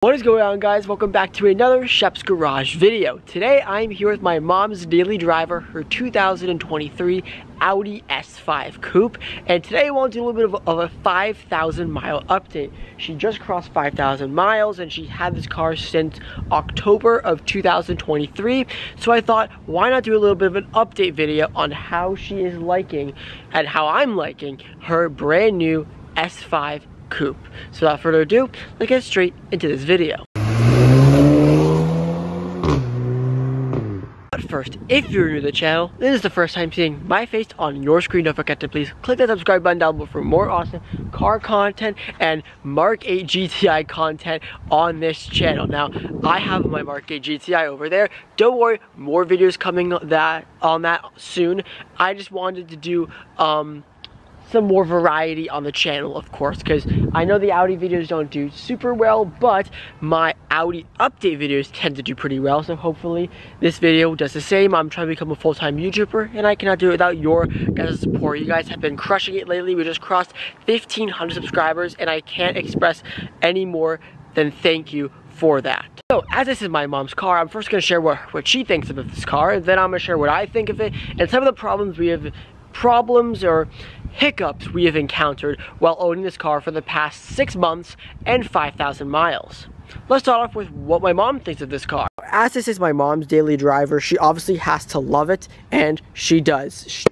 What is going on, guys? Welcome back to another Shep's Garage video. Today I'm here with my mom's daily driver, her 2023 Audi S5 Coupe, and today I want to do a little bit of a 5,000 mile update. She just crossed 5,000 miles and she had this car since October of 2023, so I thought, why not do a little bit of an update video on how she is liking and how I'm liking her brand new S5 Coupe. So without further ado, let's get straight into this video. But first, if you're new to the channel, this is the first time seeing my face on your screen, don't forget to please click that subscribe button down below for more awesome car content and Mark 8 GTI content on this channel. Now, I have my Mark 8 GTI over there. Don't worry, more videos coming on that soon. I just wanted to do some more variety on the channel, of course, because I know the Audi videos don't do super well, but my Audi update videos tend to do pretty well, so hopefully this video does the same. I'm trying to become a full-time YouTuber, and I cannot do it without your guys' support. You guys have been crushing it lately. We just crossed 1,500 subscribers, and I can't express any more than thank you for that. So, as this is my mom's car, I'm first going to share what she thinks of this car, and then I'm going to share what I think of it, and some of the problems or hiccups we have encountered while owning this car for the past 6 months and 5,000 miles. Let's start off with what my mom thinks of this car. As this is my mom's daily driver, she obviously has to love it, and she does.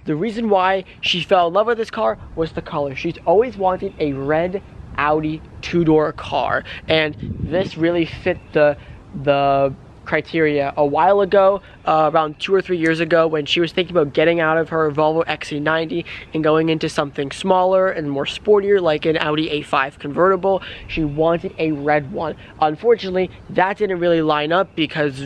The reason why she fell in love with this car was the color. She's always wanted a red Audi two-door car, and this really fit the criteria a while ago, around 2 or 3 years ago, when she was thinking about getting out of her Volvo XC90 and going into something smaller and more sportier like an Audi A5 convertible. She wanted a red one. Unfortunately, that didn't really line up because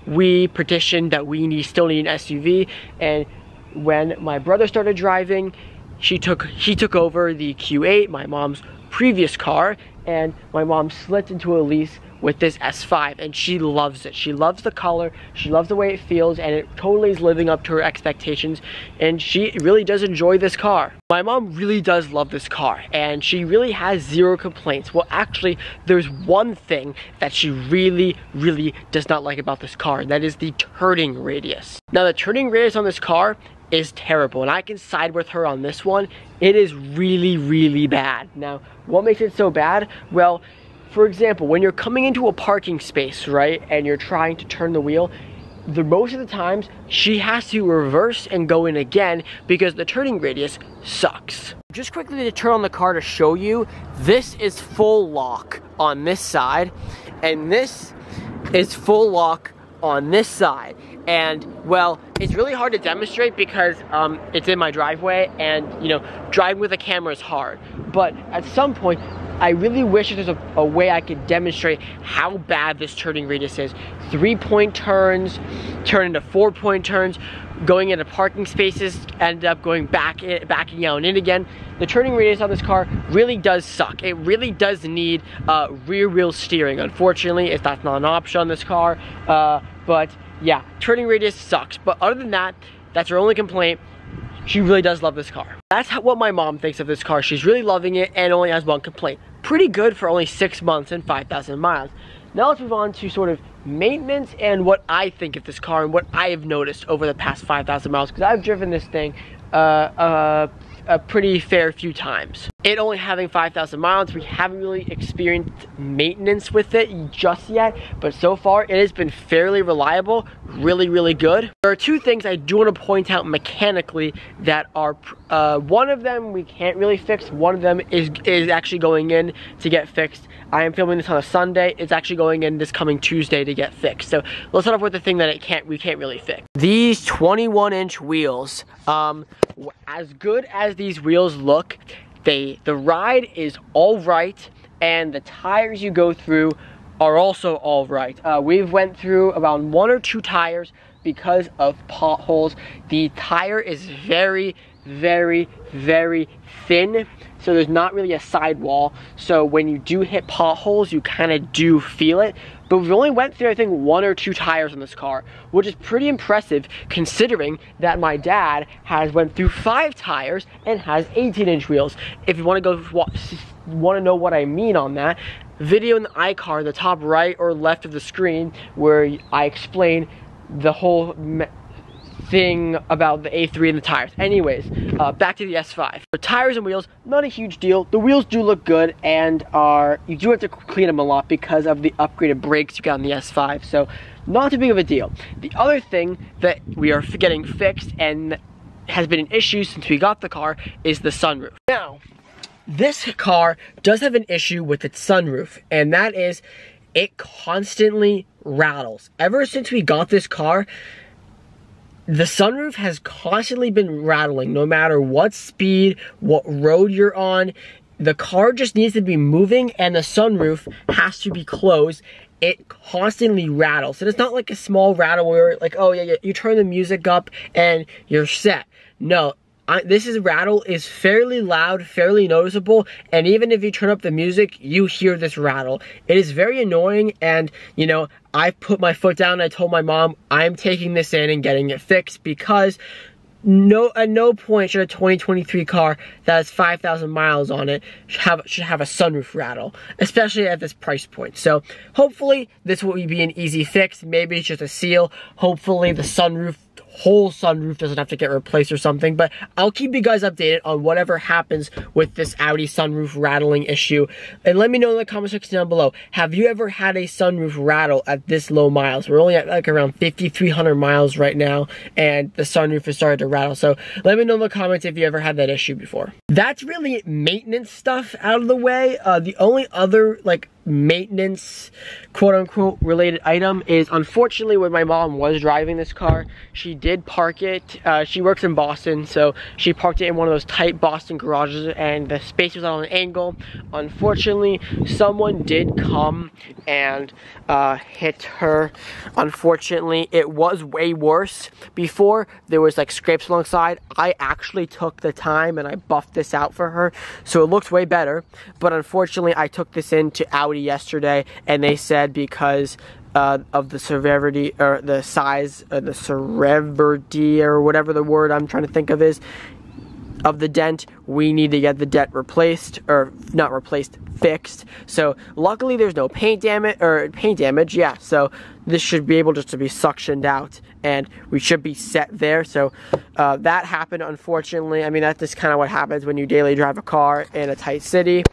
we petitioned that we still need an SUV, and when my brother started driving, he took over the Q8, my mom's previous car, and my mom slipped into a lease with this S5, and she loves it. She loves the color, she loves the way it feels, and it totally is living up to her expectations, and she really does enjoy this car. My mom really does love this car, and she really has zero complaints. Well, actually, there's one thing that she really does not like about this car, and that is the turning radius. Now, the turning radius on this car is terrible, and I can side with her on this one. It is really bad. Now, what makes it so bad? Well, for example, when you're coming into a parking space, right, and you're trying to turn the wheel, most of the times she has to reverse and go in again because the turning radius sucks. Just quickly to turn on the car to show you, this is full lock on this side, and this is full lock on this side. And well, it's really hard to demonstrate because it's in my driveway, and you know, driving with a camera is hard. But at some point, I really wish there's a way I could demonstrate how bad this turning radius is. 3-point turns turn into 4-point turns, going into parking spaces, end up going backing out and in again. The turning radius on this car really does suck. It really does need rear wheel steering. Unfortunately, that's not an option on this car, but yeah, turning radius sucks. But other than that, that's her only complaint. She really does love this car. That's what my mom thinks of this car. She's really loving it and only has one complaint. Pretty good for only 6 months and 5,000 miles. Now let's move on to sort of maintenance and what I think of this car and what I have noticed over the past 5,000 miles, because I've driven this thing a pretty fair few times. It only having 5,000 miles, we haven't really experienced maintenance with it just yet, but so far it has been fairly reliable, really good. There are two things I do want to point out mechanically that are, one of them we can't really fix, one of them is actually going in to get fixed. I am filming this on a Sunday. It's actually going in this coming Tuesday to get fixed. So let's start off with the thing that we can't really fix. These 21-inch wheels, as good as these wheels look, the ride is all right, and the tires you go through are also all right. We've went through around 1 or 2 tires because of potholes. The tire is very thin, so there's not really a sidewall, so when you do hit potholes, you kind of do feel it. But we've only went through, I think, 1 or 2 tires on this car, which is pretty impressive considering that my dad has went through 5 tires and has 18-inch wheels. If you want to know what I mean on that, video in the iCar, the top right or left of the screen, where I explain the whole thing about the A3 and the tires. Anyways, back to the S5. The tires and wheels, not a huge deal. The wheels do look good and you do have to clean them a lot because of the upgraded brakes you got on the S5, so not too big of a deal. The other thing that we are getting fixed and has been an issue since we got the car is the sunroof. Now, this car does have an issue with its sunroof, and that is it constantly rattles. Ever since we got this car, the sunroof has constantly been rattling, no matter what speed, what road you're on. The car just needs to be moving and the sunroof has to be closed. It constantly rattles. And it's not like a small rattle where like, oh yeah, you turn the music up and you're set. No, this rattle is fairly loud, fairly noticeable, and even if you turn up the music, you hear this rattle. It is very annoying, and you know, I put my foot down and I told my mom I'm taking this in and getting it fixed, because at no point should a 2023 car that has 5,000 miles on it should have a sunroof rattle, especially at this price point. So hopefully this will be an easy fix. Maybe it's just a seal. Hopefully the whole sunroof doesn't have to get replaced or something, but I'll keep you guys updated on whatever happens with this Audi sunroof rattling issue. And let me know in the comment section down below, have you ever had a sunroof rattle at this low miles? We're only at like around 5,300 miles right now, and the sunroof has started to rattle. So let me know in the comments if you ever had that issue before. That's really maintenance stuff out of the way. The only other like maintenance quote-unquote related item is, unfortunately, when my mom was driving this car, she did park it. She works in Boston, so she parked it in one of those tight Boston garages, and the space was on an angle. Unfortunately, someone did come and hit her. Unfortunately, it was way worse. Before, there was like scrapes alongside. I actually took the time and I buffed this out for her, so it looks way better. But unfortunately, I took this into Audi yesterday, and they said because of the severity or the size or the severity or whatever the word I'm trying to think of is of the dent, we need to get the dent replaced, or not replaced, fixed. So luckily there's no paint damage, yeah, so this should be able just to be suctioned out and we should be set there. So that happened, unfortunately. I mean, that's just kind of what happens when you daily drive a car in a tight city.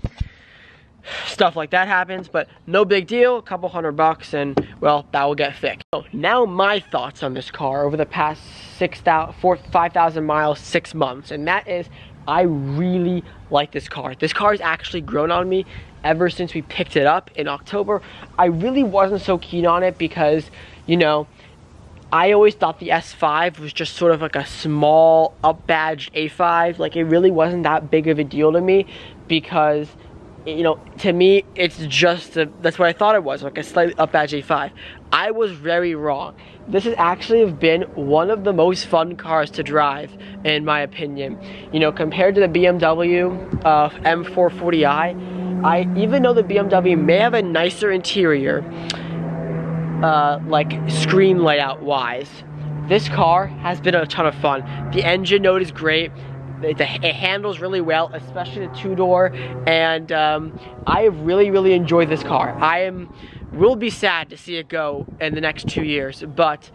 Stuff like that happens, but no big deal. A couple $100 and, well, that will get fixed. So now my thoughts on this car over the past 5,000 miles, 6 months, and that is, I really like this car. This car has actually grown on me ever since we picked it up in October. I really wasn't so keen on it because, you know, I always thought the S5 was just sort of like a small up-badged A5. Like, it really wasn't that big of a deal to me because, you know, to me, it's just that's what I thought it was, like a slightly up-badged A5. I was very wrong. This has actually been one of the most fun cars to drive, in my opinion. You know, compared to the BMW M440i, even though the BMW may have a nicer interior, like screen layout wise, this car has been a ton of fun. The engine note is great. It handles really well, especially the two-door, and I have really enjoyed this car. Will be sad to see it go in the next 2 years, but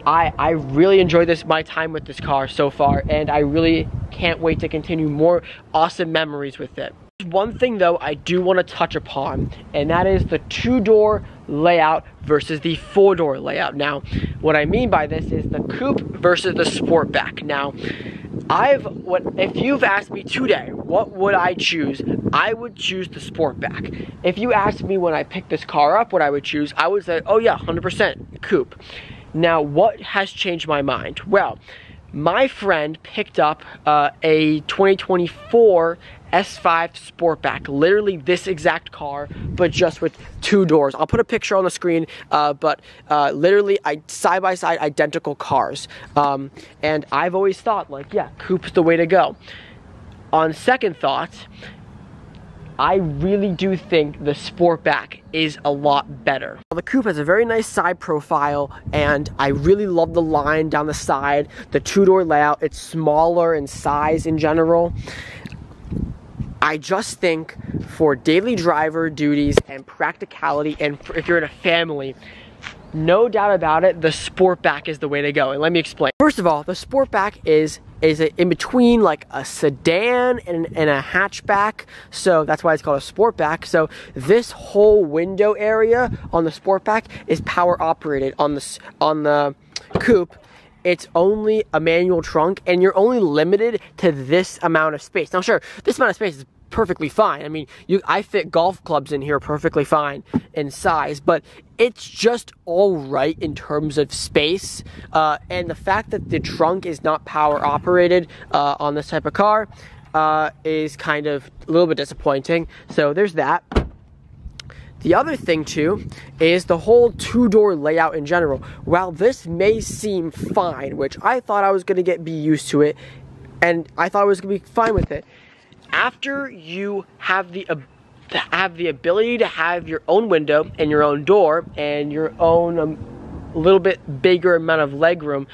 I really enjoyed my time with this car so far, and I really can't wait to continue more awesome memories with it. One thing though I do want to touch upon, and that is the two-door layout versus the four-door layout. Now, what I mean by this is the Coupe versus the Sportback. Now, if you've asked me today, what would I choose? I would choose the Sportback. If you asked me when I picked this car up what I would choose, I would say, oh yeah, 100% Coupe. Now, what has changed my mind? Well, my friend picked up a 2024 S5 Sportback, literally this exact car, but just with two doors. I'll put a picture on the screen, but literally side by side identical cars. And I've always thought, like, yeah, Coupe's the way to go. On second thought, I really do think the Sportback is a lot better. The Coupe has a very nice side profile, and I really love the line down the side, the two-door layout. It's smaller in size in general. I just think for daily driver duties and practicality, and if you're in a family, no doubt about it, the Sportback is the way to go. And let me explain. First of all, the Sportback is in between like a sedan and a hatchback, so that's why it's called a Sportback. So this whole window area on the Sportback is power operated. On the Coupe, it's only a manual trunk, and you're only limited to this amount of space. Now, sure, this amount of space is perfectly fine. I mean, I fit golf clubs in here perfectly fine in size, but it's just all right in terms of space. And the fact that the trunk is not power operated on this type of car is kind of a little bit disappointing. So there's that. The other thing too is the whole two-door layout in general. While this may seem fine, which I thought I was going to be used to it, and I thought I was going to be fine with it, after you have the ability to have your own window and your own door and your own little bit bigger amount of legroom,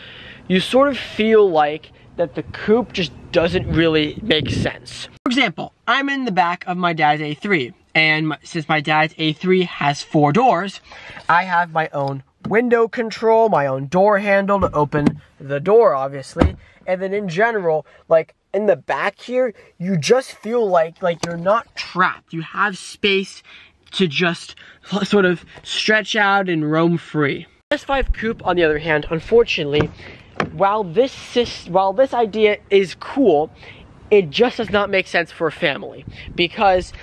you sort of feel like that the Coupe just doesn't really make sense. For example, I'm in the back of my dad's A3, and since my dad's A3 has 4 doors, I have my own window control, my own door handle to open the door, obviously, and then in general, like in the back here, you just feel like you're not trapped. You have space to just sort of stretch out and roam free. S5 Coupe, on the other hand, unfortunately, while this idea is cool, it just does not make sense for a family, because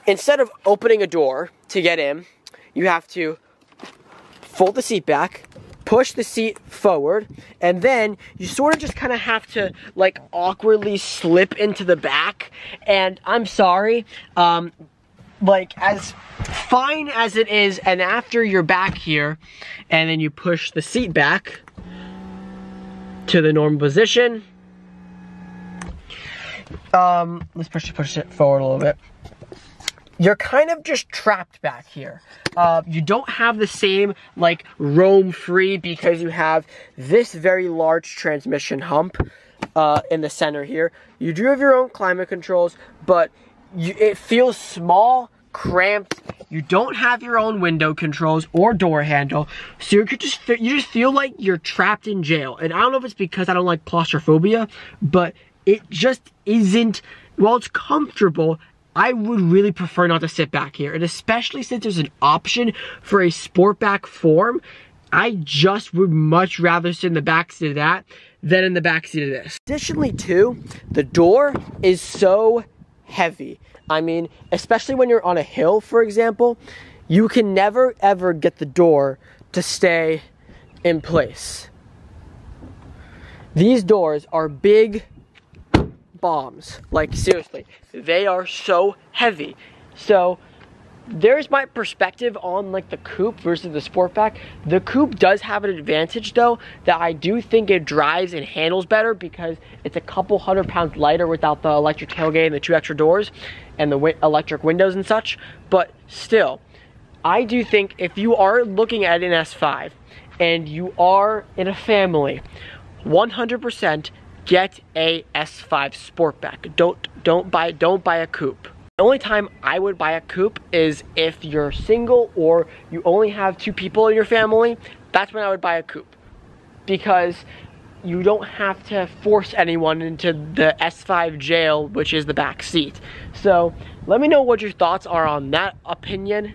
instead of opening a door to get in, you have to fold the seat back, push the seat forward, and then you sort of just kind of have to like awkwardly slip into the back. And I'm sorry, like as fine as it is, and after you're back here and then you push the seat back to the normal position, let's push it forward a little bit, you're kind of just trapped back here. You don't have the same like roam free, because you have this very large transmission hump in the center here. You do have your own climate controls, but it feels small, cramped. You don't have your own window controls or door handle, so you just feel like you're trapped in jail. And I don't know if it's because I don't like claustrophobia, but it just isn't. While it's comfortable, I would really prefer not to sit back here, and especially since there's an option for a Sportback form, I just would much rather sit in the backseat of that than in the backseat of this. Additionally too, the door is so heavy. I mean, especially when you're on a hill, for example, you can never ever get the door to stay in place. These doors are big bombs. Like, seriously, they are so heavy. So there's my perspective on like the Coupe versus the Sportback. The Coupe does have an advantage though, that I do think it drives and handles better, because it's a couple 100 pounds lighter without the electric tailgate and the 2 extra doors and the electric windows and such. But still, I do think if you are looking at an S5 and you are in a family, 100% get a S5 Sportback. Don't buy a Coupe. The only time I would buy a Coupe is if you're single or you only have 2 people in your family. That's when I would buy a Coupe, because you don't have to force anyone into the S5 jail, which is the back seat. So let me know what your thoughts are on that opinion.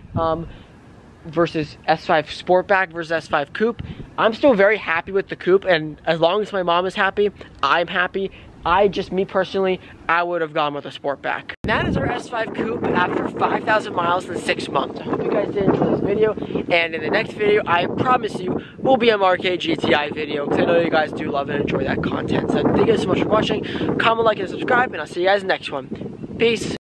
Versus S5 Sportback versus S5 Coupe. I'm still very happy with the Coupe, and as long as my mom is happy, I'm happy. Me personally, I would have gone with a Sportback. That is our S5 Coupe after 5,000 miles in 6 months. I hope you guys did enjoy this video, and in the next video, I promise you, will be a Mark A GTI video, because I know you guys do love and enjoy that content. So thank you guys so much for watching. Comment, like, and subscribe, and I'll see you guys in the next one. Peace.